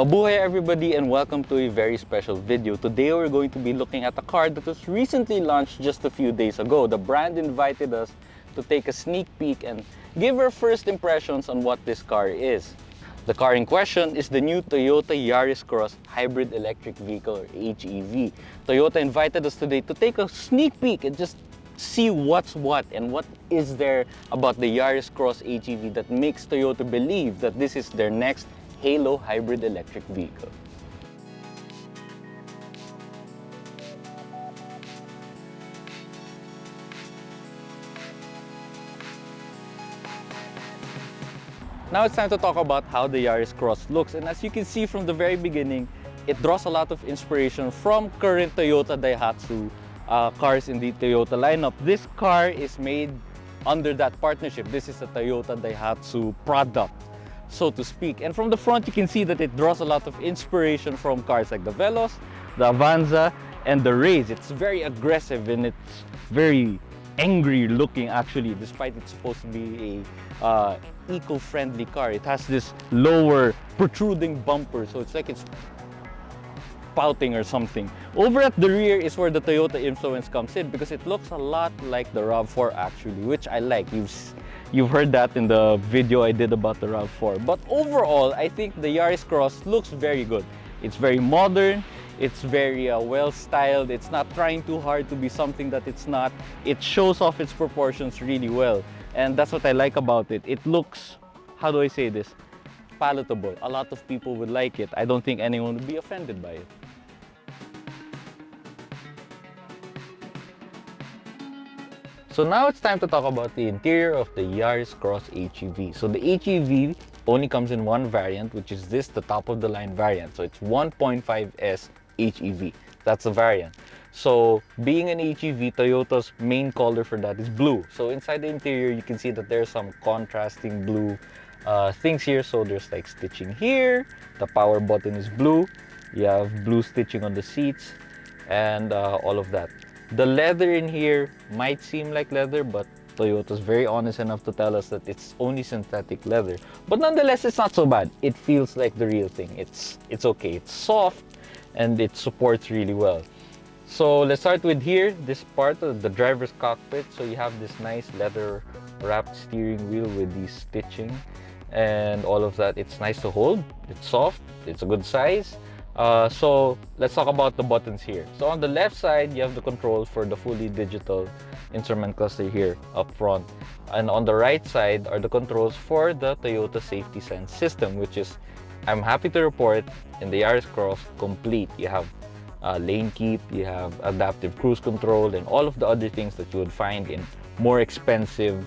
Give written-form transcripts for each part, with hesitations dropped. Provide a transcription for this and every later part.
Mabuhay everybody and welcome to a very special video. Today we're going to be looking at a car that was recently launched just a few days ago. The brand invited us to take a sneak peek and give our first impressions on what this car is. The car in question is the new Toyota Yaris Cross Hybrid Electric Vehicle or HEV. Toyota invited us today to take a sneak peek and just see what's what and what is there about the Yaris Cross HEV that makes Toyota believe that this is their next Halo hybrid electric vehicle. Now it's time to talk about how the Yaris Cross looks, and as you can see from the very beginning, it draws a lot of inspiration from current Toyota Daihatsu cars in the Toyota lineup. This car is made under that partnership. This is a Toyota Daihatsu product, so to speak. And from the front, you can see that it draws a lot of inspiration from cars like the Veloz, the Avanza, and the Raze. It's very aggressive and it's very angry looking actually, despite it's supposed to be a eco-friendly car. It has this lower protruding bumper, so it's like it's pouting or something. Over at the rear is where the Toyota influence comes in, because it looks a lot like the RAV4 actually, which I like. You've heard that in the video I did about the RAV4. But overall, I think the Yaris Cross looks very good. It's very modern, it's very well styled, it's not trying too hard to be something that it's not. It shows off its proportions really well, and that's what I like about it. It looks, how do I say this, palatable. A lot of people would like it. I don't think anyone would be offended by it. So now it's time to talk about the interior of the Yaris Cross HEV. So the HEV only comes in one variant, which is this, the top of the line variant. So it's 1.5S HEV. That's the variant. So being an HEV, Toyota's main color for that is blue. So inside the interior, you can see that there's some contrasting blue things here. So there's like stitching here. The power button is blue. You have blue stitching on the seats and all of that. The leather in here might seem like leather, but Toyota's very honest enough to tell us that it's only synthetic leather. But nonetheless, it's not so bad. It feels like the real thing. It's okay. It's soft and it supports really well. So let's start with here, this part of the driver's cockpit. So you have this nice leather wrapped steering wheel with the stitching and all of that. It's nice to hold. It's soft. It's a good size. So let's talk about the buttons here. So on the left side, you have the controls for the fully digital instrument cluster here up front. And on the right side are the controls for the Toyota Safety Sense system, which is, I'm happy to report, in the Yaris Cross, complete. You have lane keep, you have adaptive cruise control, and all of the other things that you would find in more expensive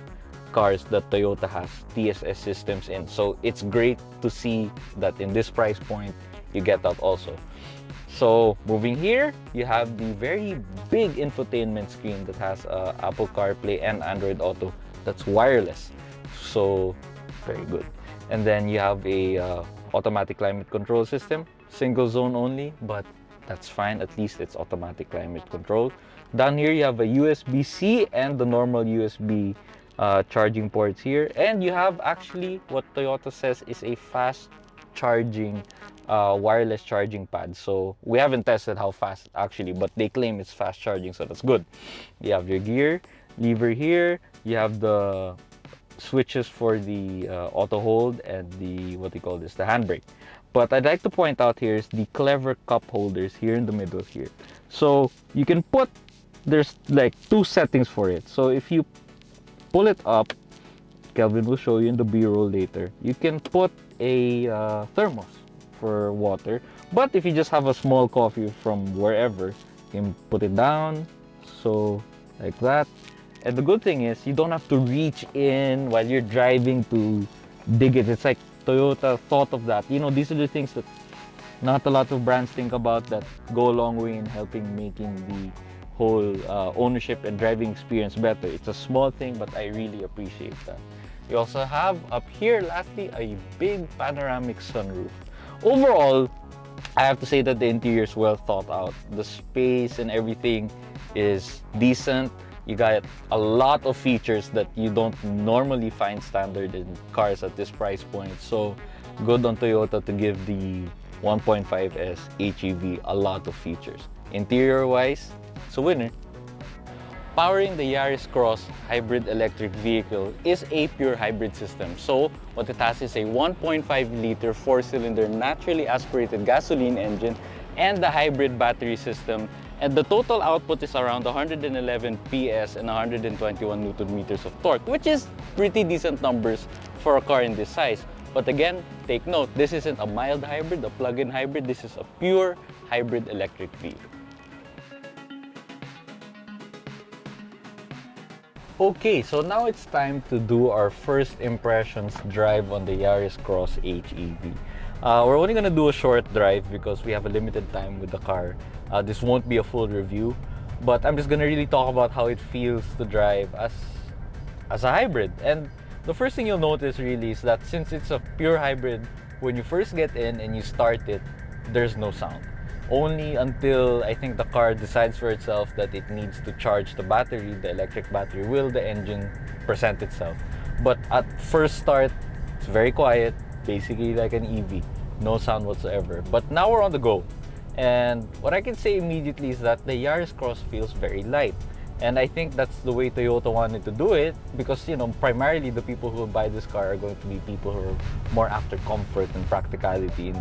cars that Toyota has TSS systems in. So it's great to see that in this price point, you get that also. So moving here, you have the very big infotainment screen that has Apple CarPlay and Android Auto that's wireless. So very good. And then you have a automatic climate control system, single zone only, but that's fine. At least it's automatic climate control. Down here, you have a USB-C and the normal USB charging ports here. And you have actually what Toyota says is a fast charging wireless charging pad. So we haven't tested how fast actually, but they claim it's fast charging, so that's good. You have your gear lever here. You have the switches for the auto hold and the, what do you call this, the handbrake. But I'd like to point out here is the clever cup holders here in the middle here. So you can put, there's like two settings for it. So if you pull it up, Kelvin will show you in the B-roll later, you can put a thermos for water. But if you just have a small coffee from wherever, you can put it down, so like that. And the good thing is you don't have to reach in while you're driving to dig it. It's like Toyota thought of that. You know, these are the things that not a lot of brands think about that go a long way in helping making the whole ownership and driving experience better. It's a small thing, but I really appreciate that. You also have up here, lastly, a big panoramic sunroof. Overall, I have to say that the interior is well thought out. The space and everything is decent. You got a lot of features that you don't normally find standard in cars at this price point. So good on Toyota to give the 1.5S HEV, a lot of features. Interior wise, it's a winner. Powering the Yaris Cross hybrid electric vehicle is a pure hybrid system. So what it has is a 1.5-liter 4-cylinder naturally aspirated gasoline engine and the hybrid battery system. And the total output is around 111 PS and 121 Newton meters of torque, which is pretty decent numbers for a car in this size. But again, take note, this isn't a mild hybrid, a plug-in hybrid. This is a pure hybrid electric vehicle. Okay, so now it's time to do our first impressions drive on the Yaris Cross HEV. We're only gonna do a short drive because we have a limited time with the car. This won't be a full review, but I'm just gonna really talk about how it feels to drive as a hybrid. And the first thing you'll notice really is that since it's a pure hybrid, when you first get in and you start it, there's no sound. Only until I think the car decides for itself that it needs to charge the battery, the electric battery, will the engine present itself. But at first start, it's very quiet, basically like an EV, no sound whatsoever. But now we're on the go. And what I can say immediately is that the Yaris Cross feels very light. And I think that's the way Toyota wanted to do it because, you know, primarily the people who will buy this car are going to be people who are more after comfort and practicality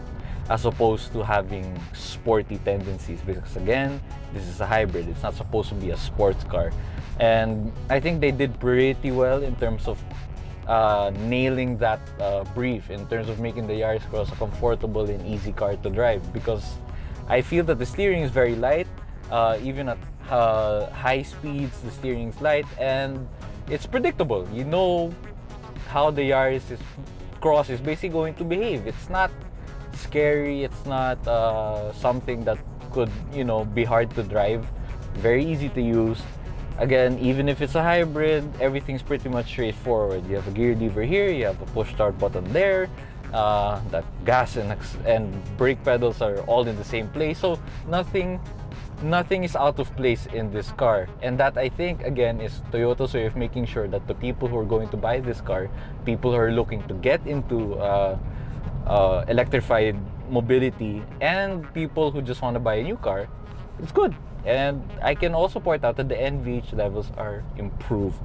as opposed to having sporty tendencies, because again, this is a hybrid. It's not supposed to be a sports car. And I think they did pretty well in terms of nailing that brief, in terms of making the Yaris Cross a comfortable and easy car to drive, because I feel that the steering is very light. Even at high speeds, the steering is light and it's predictable. You know how the Yaris Cross is basically going to behave. It's not scary, it's not something that could, you know, be hard to drive. Very easy to use. Again, even if it's a hybrid, everything's pretty much straightforward. You have a gear lever here, you have a push start button there, that gas and brake pedals are all in the same place, so nothing is out of place in this car. And that, I think, again, is Toyota's way of making sure that the people who are going to buy this car, people who are looking to get into electrified mobility, and people who just want to buy a new car, it's good. And I can also point out that the NVH levels are improved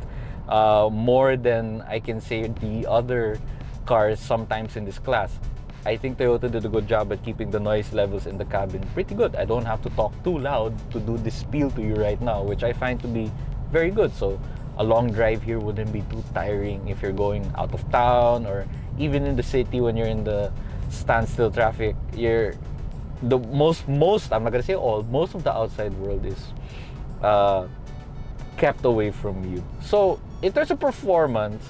more than I can say the other cars sometimes in this class. I think Toyota did a good job at keeping the noise levels in the cabin pretty good. I don't have to talk too loud to do this spiel to you right now, which I find to be very good. So a long drive here wouldn't be too tiring if you're going out of town, or even in the city when you're in the standstill traffic. You're the most I'm not gonna say all, most of the outside world is kept away from you. So in terms of performance,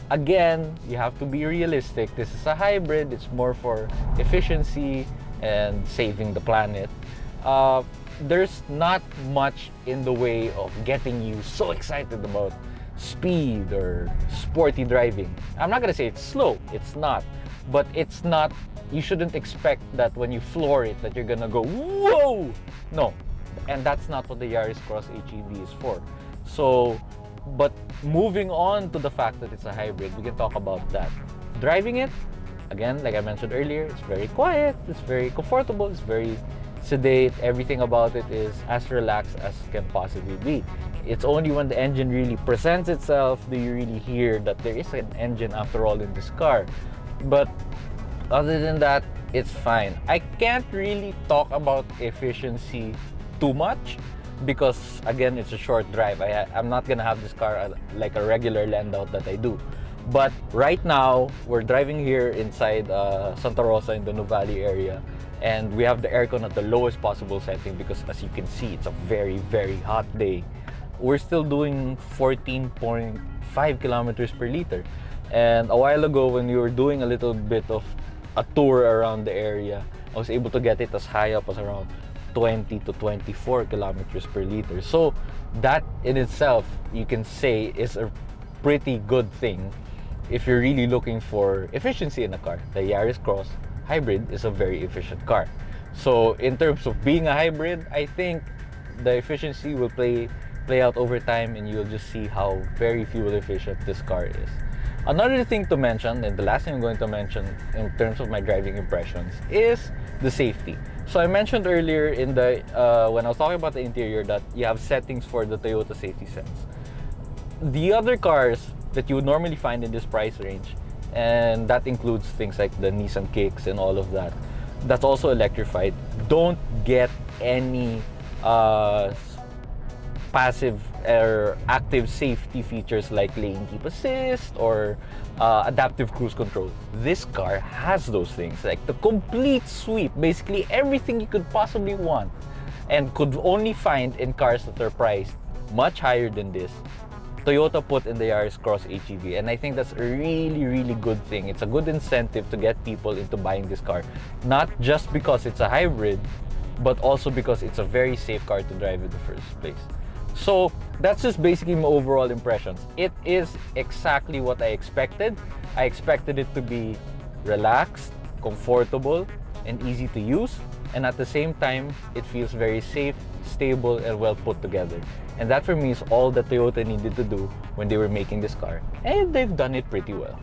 again, you have to be realistic. This is a hybrid. It's more for efficiency and saving the planet. There's not much in the way of getting you so excited about speed or sporty driving. I'm not gonna say it's slow. It's not. But it's not, you shouldn't expect that when you floor it that you're gonna go, whoa! No. And that's not what the Yaris Cross HEV is for. So, but moving on to the fact that it's a hybrid, we can talk about that. Driving it, again, like I mentioned earlier, it's very quiet, it's very comfortable, it's very sedate. Everything about it is as relaxed as can possibly be. It's only when the engine really presents itself do you really hear that there is an engine after all in this car. But other than that, it's fine. I can't really talk about efficiency too much because, again, it's a short drive. I'm not gonna have this car like a regular Landau that I do. But right now, we're driving here inside Santa Rosa in the Nuvali area, and we have the aircon at the lowest possible setting because, as you can see, it's a very, very hot day. We're still doing 14.5 kilometers per liter. And a while ago, when we were doing a little bit of a tour around the area, I was able to get it as high up as around 20 to 24 kilometers per liter. So that in itself, you can say, is a pretty good thing if you're really looking for efficiency in a car. The Yaris Cross hybrid is a very efficient car. So in terms of being a hybrid, I think the efficiency will play out over time, and you'll just see how very fuel efficient this car is. Another thing to mention, and the last thing I'm going to mention in terms of my driving impressions, is the safety. So I mentioned earlier in the when I was talking about the interior that you have settings for the Toyota safety sense. The other cars that you would normally find in this price range, and that includes things like the Nissan Kicks and all of that, that's also electrified, don't get any passive or active safety features like lane keep assist or adaptive cruise control. This car has those things, like the complete sweep, basically everything you could possibly want and could only find in cars that are priced much higher than this. Toyota put in the Yaris Cross HEV, and I think that's a really good thing. It's a good incentive to get people into buying this car, not just because it's a hybrid, but also because it's a very safe car to drive in the first place. So that's just basically my overall impressions. It is exactly what I expected. I expected it to be relaxed, comfortable, and easy to use, and at the same time it feels very safe, stable, and well put together. And that for me is all that Toyota needed to do when they were making this car, and they've done it pretty well.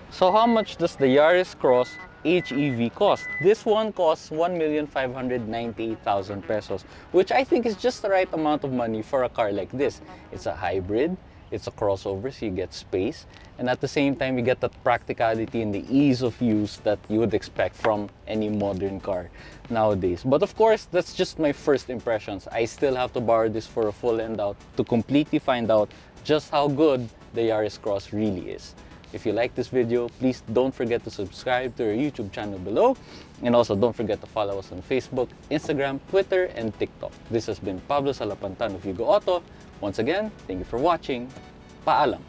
So how much does the Yaris Cross HEV cost? This one costs 1,598,000 pesos, which I think is just the right amount of money for a car like this. It's a hybrid, it's a crossover, so you get space, and at the same time you get that practicality and the ease of use that you would expect from any modern car nowadays. But of course, that's just my first impressions. I still have to borrow this for a full end out to completely find out just how good the Yaris Cross really is. If you like this video, please don't forget to subscribe to our YouTube channel below. And also don't forget to follow us on Facebook, Instagram, Twitter, and TikTok. This has been Pablo Salapantan of YugaAuto. Once again, thank you for watching. Paalam!